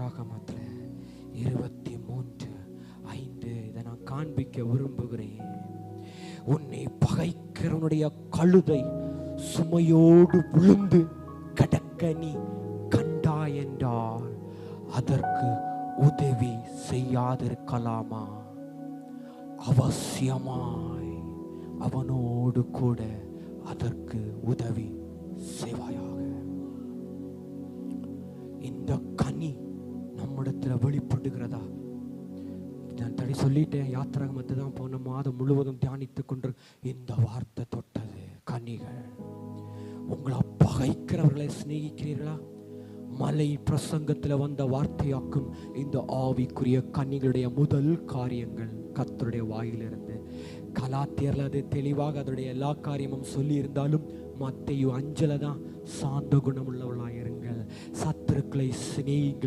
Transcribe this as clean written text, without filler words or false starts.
யாத்ராகமத்துல 23:5 இதை நான் காண்பிக்க விரும்புகிறேன். உன்னை பகைக்கிறவனுடைய கழுதை சுமையோடு விழுந்து கடக்க நீ கண்டாய் என்றால் அதற்கு உதவி செய்யாதிருக்கலாமா? அவசியமாய் அவனோடு கூட அதற்கு உதவி செய்வாயாக. இந்த கனி நம்மிடத்துல வெளிப்படுகிறதா? நான் தடி சொல்லிட்டேன், யாத்திராகமத்தை தான் போன மாதம் முழுவதும் தியானித்துக் கொண்டு இந்த வார்த்தை தொட்டது. கனிகள். உங்களை பகைக்கிறவர்களை சிநேகிக்கிறீர்களா? மலை பிரசங்கத்தில் வந்த வார்த்தையாக்கும் இந்த ஆவிக்குரிய கனிகளுடைய முதல் காரியங்கள் கர்த்தருடைய வாயிலிருந்து. கலாத்தியர்ல அது தெளிவாக அதனுடைய எல்லா காரியமும் சொல்லி இருந்தாலும் மத்தேயு 5 தான் சாந்த குணம் உள்ளவர்களாயிருங்கள், சத்துருக்களை சிநேகிங்கள்,